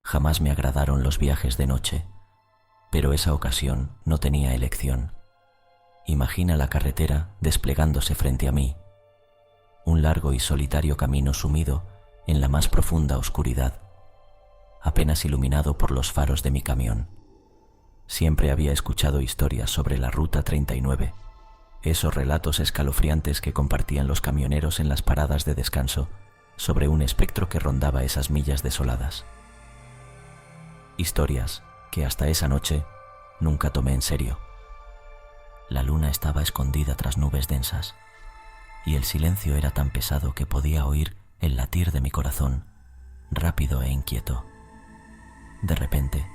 Jamás me agradaron los viajes de noche, pero esa ocasión no tenía elección. Imagina la carretera desplegándose frente a mí, un largo y solitario camino sumido en la más profunda oscuridad, apenas iluminado por los faros de mi camión. Siempre había escuchado historias sobre la Ruta 39, esos relatos escalofriantes que compartían los camioneros en las paradas de descanso sobre un espectro que rondaba esas millas desoladas. Historias que hasta esa noche nunca tomé en serio. La luna estaba escondida tras nubes densas y el silencio era tan pesado que podía oír el latir de mi corazón, rápido e inquieto. De repente,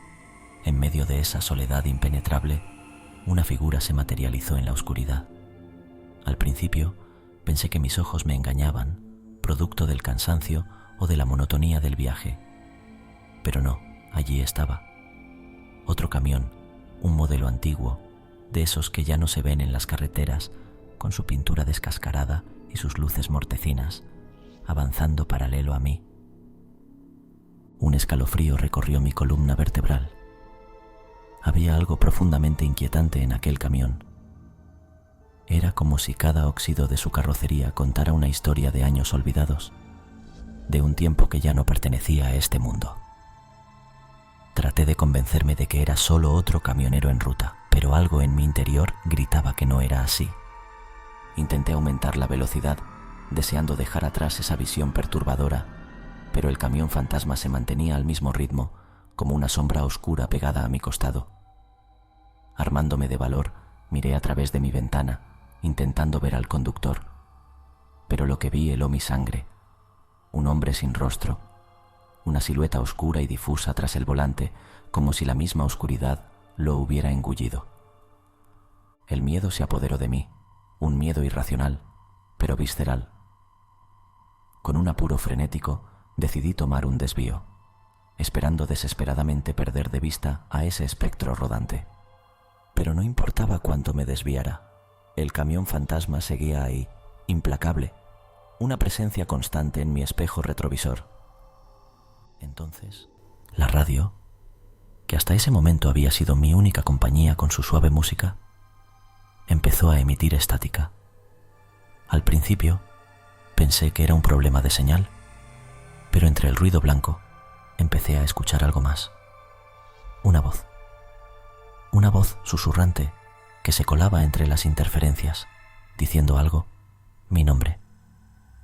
en medio de esa soledad impenetrable, una figura se materializó en la oscuridad. Al principio, pensé que mis ojos me engañaban, producto del cansancio o de la monotonía del viaje. Pero no, allí estaba. Otro camión, un modelo antiguo, de esos que ya no se ven en las carreteras, con su pintura descascarada y sus luces mortecinas, avanzando paralelo a mí. Un escalofrío recorrió mi columna vertebral. Había algo profundamente inquietante en aquel camión. Era como si cada óxido de su carrocería contara una historia de años olvidados, de un tiempo que ya no pertenecía a este mundo. Traté de convencerme de que era solo otro camionero en ruta, pero algo en mi interior gritaba que no era así. Intenté aumentar la velocidad, deseando dejar atrás esa visión perturbadora, pero el camión fantasma se mantenía al mismo ritmo, como una sombra oscura pegada a mi costado. Armándome de valor, miré a través de mi ventana, intentando ver al conductor, pero lo que vi heló mi sangre. Un hombre sin rostro, una silueta oscura y difusa tras el volante, como si la misma oscuridad lo hubiera engullido. El miedo se apoderó de mí, un miedo irracional, pero visceral. Con un apuro frenético, decidí tomar un desvío, esperando desesperadamente perder de vista a ese espectro rodante. Pero no importaba cuánto me desviara, el camión fantasma seguía ahí, implacable, una presencia constante en mi espejo retrovisor. Entonces, la radio, que hasta ese momento había sido mi única compañía con su suave música, empezó a emitir estática. Al principio, pensé que era un problema de señal, pero entre el ruido blanco empecé a escuchar algo más. Una voz susurrante que se colaba entre las interferencias, diciendo algo, mi nombre.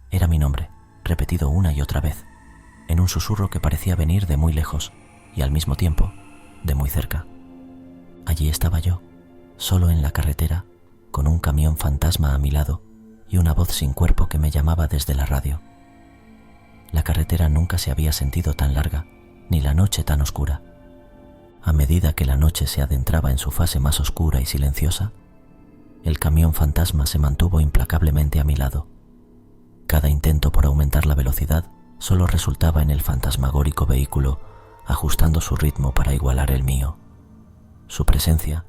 Era mi nombre, repetido una y otra vez, en un susurro que parecía venir de muy lejos y al mismo tiempo de muy cerca. Allí estaba yo, solo en la carretera, con un camión fantasma a mi lado y una voz sin cuerpo que me llamaba desde la radio. La carretera nunca se había sentido tan larga, ni la noche tan oscura. A medida que la noche se adentraba en su fase más oscura y silenciosa, el camión fantasma se mantuvo implacablemente a mi lado. Cada intento por aumentar la velocidad solo resultaba en el fantasmagórico vehículo ajustando su ritmo para igualar el mío. Su presencia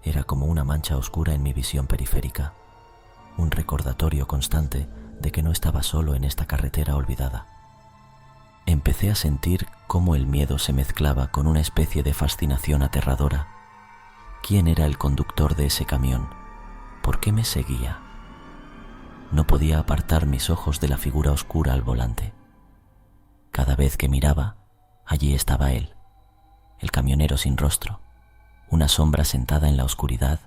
era como una mancha oscura en mi visión periférica, un recordatorio constante de que no estaba solo en esta carretera olvidada. Empecé a sentir cómo el miedo se mezclaba con una especie de fascinación aterradora. ¿Quién era el conductor de ese camión? ¿Por qué me seguía? No podía apartar mis ojos de la figura oscura al volante. Cada vez que miraba, allí estaba él, el camionero sin rostro, una sombra sentada en la oscuridad,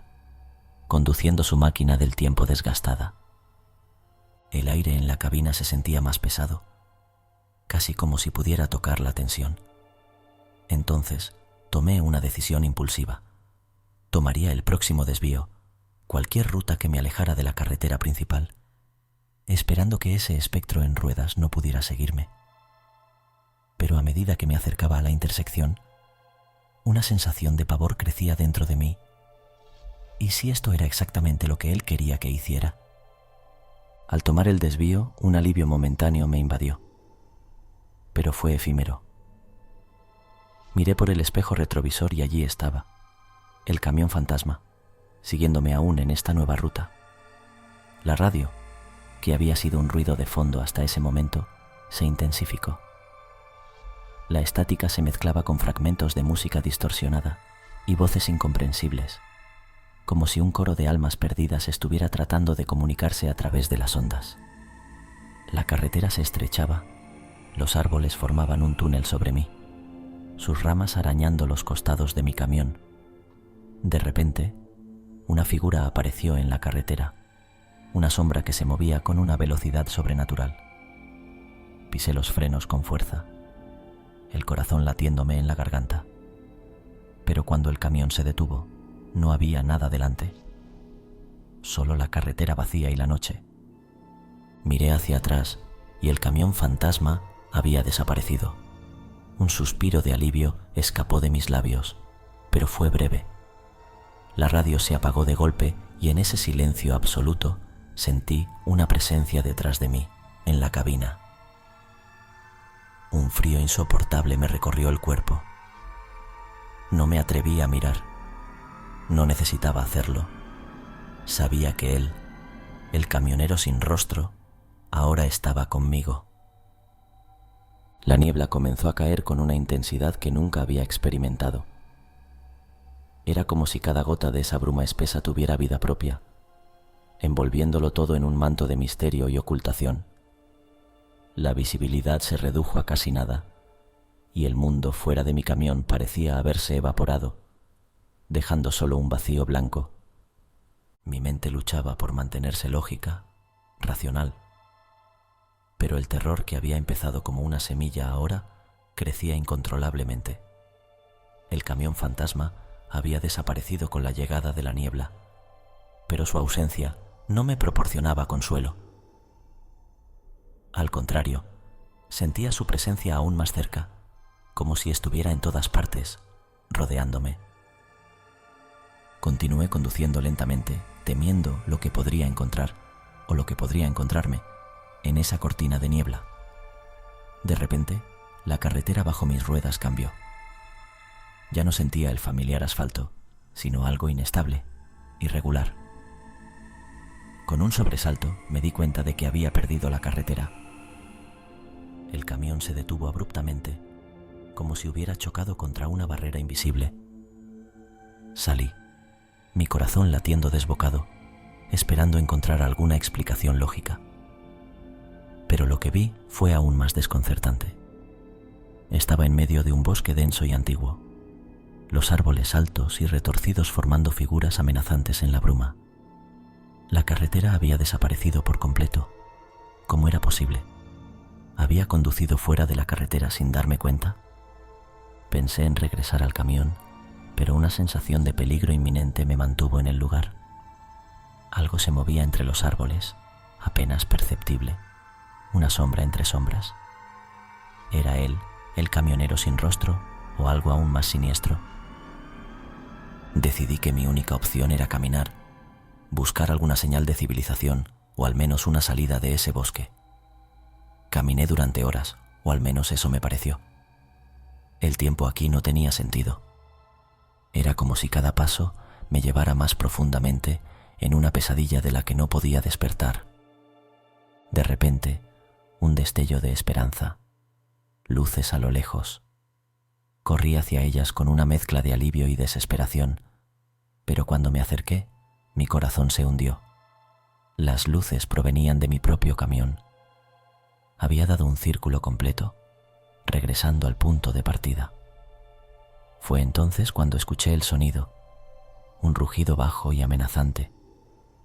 conduciendo su máquina del tiempo desgastada. El aire en la cabina se sentía más pesado, casi como si pudiera tocar la tensión. Entonces tomé una decisión impulsiva. Tomaría el próximo desvío, cualquier ruta que me alejara de la carretera principal, esperando que ese espectro en ruedas no pudiera seguirme. Pero a medida que me acercaba a la intersección, una sensación de pavor crecía dentro de mí. ¿Y si esto era exactamente lo que él quería que hiciera? Al tomar el desvío, un alivio momentáneo me invadió, pero fue efímero. Miré por el espejo retrovisor y allí estaba, el camión fantasma, siguiéndome aún en esta nueva ruta. La radio, que había sido un ruido de fondo hasta ese momento, se intensificó. La estática se mezclaba con fragmentos de música distorsionada y voces incomprensibles, como si un coro de almas perdidas estuviera tratando de comunicarse a través de las ondas. La carretera se estrechaba, los árboles formaban un túnel sobre mí, sus ramas arañando los costados de mi camión. De repente, una figura apareció en la carretera, una sombra que se movía con una velocidad sobrenatural. Pisé los frenos con fuerza, el corazón latiéndome en la garganta. Pero cuando el camión se detuvo, no había nada delante, solo la carretera vacía y la noche. Miré hacia atrás y el camión fantasma había desaparecido. Un suspiro de alivio escapó de mis labios, pero fue breve. La radio se apagó de golpe y en ese silencio absoluto sentí una presencia detrás de mí, en la cabina. Un frío insoportable me recorrió el cuerpo. No me atreví a mirar. No necesitaba hacerlo. Sabía que él, el camionero sin rostro, ahora estaba conmigo. La niebla comenzó a caer con una intensidad que nunca había experimentado. Era como si cada gota de esa bruma espesa tuviera vida propia, envolviéndolo todo en un manto de misterio y ocultación. La visibilidad se redujo a casi nada, y el mundo fuera de mi camión parecía haberse evaporado, dejando solo un vacío blanco. Mi mente luchaba por mantenerse lógica, racional, pero el terror que había empezado como una semilla ahora crecía incontrolablemente. El camión fantasma había desaparecido con la llegada de la niebla, pero su ausencia no me proporcionaba consuelo. Al contrario, sentía su presencia aún más cerca, como si estuviera en todas partes, rodeándome. Continué conduciendo lentamente, temiendo lo que podría encontrar, o lo que podría encontrarme, en esa cortina de niebla. De repente, la carretera bajo mis ruedas cambió. Ya no sentía el familiar asfalto, sino algo inestable, irregular. Con un sobresalto me di cuenta de que había perdido la carretera. El camión se detuvo abruptamente, como si hubiera chocado contra una barrera invisible. Salí, mi corazón latiendo desbocado, esperando encontrar alguna explicación lógica. Pero lo que vi fue aún más desconcertante. Estaba en medio de un bosque denso y antiguo, los árboles altos y retorcidos formando figuras amenazantes en la bruma. La carretera había desaparecido por completo. ¿Cómo era posible? ¿Había conducido fuera de la carretera sin darme cuenta? Pensé en regresar al camión, pero una sensación de peligro inminente me mantuvo en el lugar. Algo se movía entre los árboles, apenas perceptible, una sombra entre sombras. ¿Era él, el camionero sin rostro, o algo aún más siniestro? Decidí que mi única opción era caminar, buscar alguna señal de civilización, o al menos una salida de ese bosque. Caminé durante horas, o al menos eso me pareció. El tiempo aquí no tenía sentido. Era como si cada paso me llevara más profundamente en una pesadilla de la que no podía despertar. De repente, un destello de esperanza, luces a lo lejos. Corrí hacia ellas con una mezcla de alivio y desesperación, pero cuando me acerqué, mi corazón se hundió. Las luces provenían de mi propio camión. Había dado un círculo completo, regresando al punto de partida. Fue entonces cuando escuché el sonido, un rugido bajo y amenazante,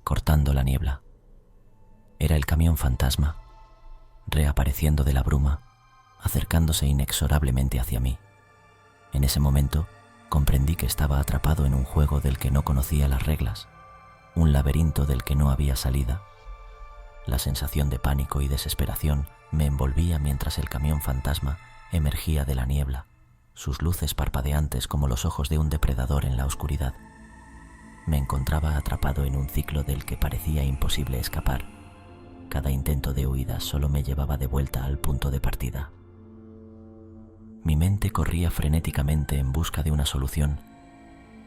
cortando la niebla. Era el camión fantasma, reapareciendo de la bruma, acercándose inexorablemente hacia mí. En ese momento comprendí que estaba atrapado en un juego del que no conocía las reglas, un laberinto del que no había salida. La sensación de pánico y desesperación me envolvía mientras el camión fantasma emergía de la niebla, sus luces parpadeantes como los ojos de un depredador en la oscuridad. Me encontraba atrapado en un ciclo del que parecía imposible escapar. Cada intento de huida solo me llevaba de vuelta al punto de partida. Mi mente corría frenéticamente en busca de una solución,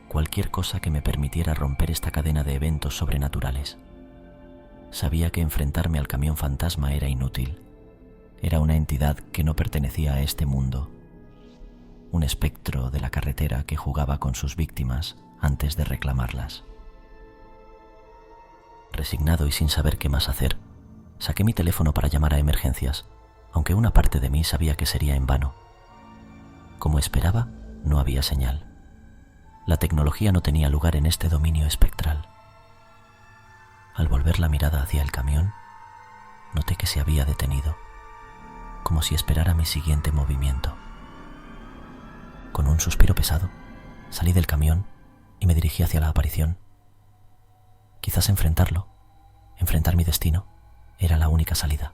cualquier cosa que me permitiera romper esta cadena de eventos sobrenaturales. Sabía que enfrentarme al camión fantasma era inútil. Era una entidad que no pertenecía a este mundo, un espectro de la carretera que jugaba con sus víctimas antes de reclamarlas. Resignado y sin saber qué más hacer, saqué mi teléfono para llamar a emergencias, aunque una parte de mí sabía que sería en vano. Como esperaba, no había señal. La tecnología no tenía lugar en este dominio espectral. Al volver la mirada hacia el camión, noté que se había detenido, como si esperara mi siguiente movimiento. Con un suspiro pesado, salí del camión y me dirigí hacia la aparición. Quizás enfrentar mi destino, era la única salida.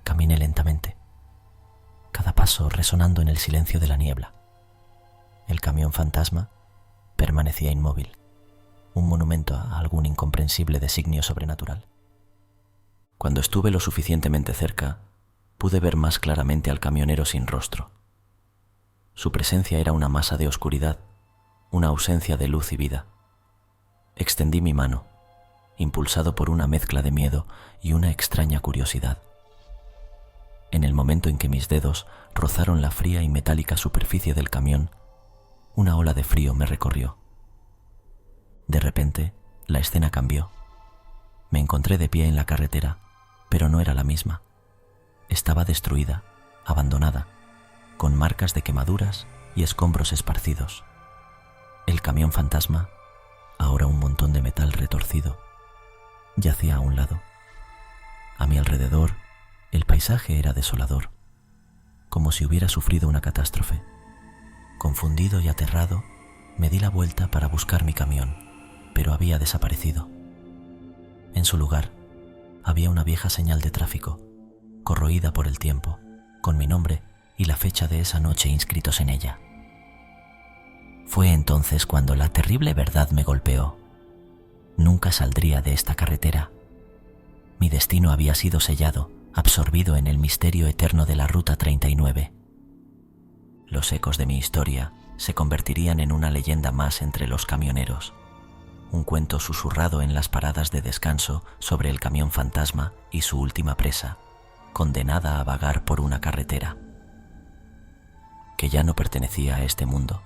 Caminé lentamente, cada paso resonando en el silencio de la niebla. El camión fantasma permanecía inmóvil, un monumento a algún incomprensible designio sobrenatural. Cuando estuve lo suficientemente cerca, pude ver más claramente al camionero sin rostro. Su presencia era una masa de oscuridad, una ausencia de luz y vida. Extendí mi mano, impulsado por una mezcla de miedo y una extraña curiosidad. En el momento en que mis dedos rozaron la fría y metálica superficie del camión, una ola de frío me recorrió. De repente, la escena cambió. Me encontré de pie en la carretera, pero no era la misma. Estaba destruida, abandonada, con marcas de quemaduras y escombros esparcidos. El camión fantasma, ahora un montón de metal retorcido, yacía a un lado. A mi alrededor, el paisaje era desolador, como si hubiera sufrido una catástrofe. Confundido y aterrado, me di la vuelta para buscar mi camión, pero había desaparecido. En su lugar, había una vieja señal de tráfico, corroída por el tiempo, con mi nombre y la fecha de esa noche inscritos en ella. Fue entonces cuando la terrible verdad me golpeó. Nunca saldría de esta carretera. Mi destino había sido sellado, absorbido en el misterio eterno de la Ruta 39. Los ecos de mi historia se convertirían en una leyenda más entre los camioneros, un cuento susurrado en las paradas de descanso sobre el camión fantasma y su última presa, condenada a vagar por una carretera que ya no pertenecía a este mundo.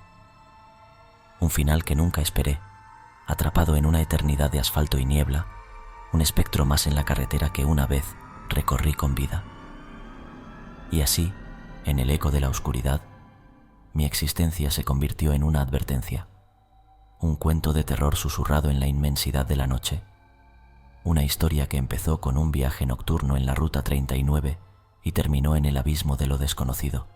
Un final que nunca esperé, atrapado en una eternidad de asfalto y niebla, un espectro más en la carretera que una vez recorrí con vida. Y así, en el eco de la oscuridad, mi existencia se convirtió en una advertencia, un cuento de terror susurrado en la inmensidad de la noche, una historia que empezó con un viaje nocturno en la Ruta 39 y terminó en el abismo de lo desconocido.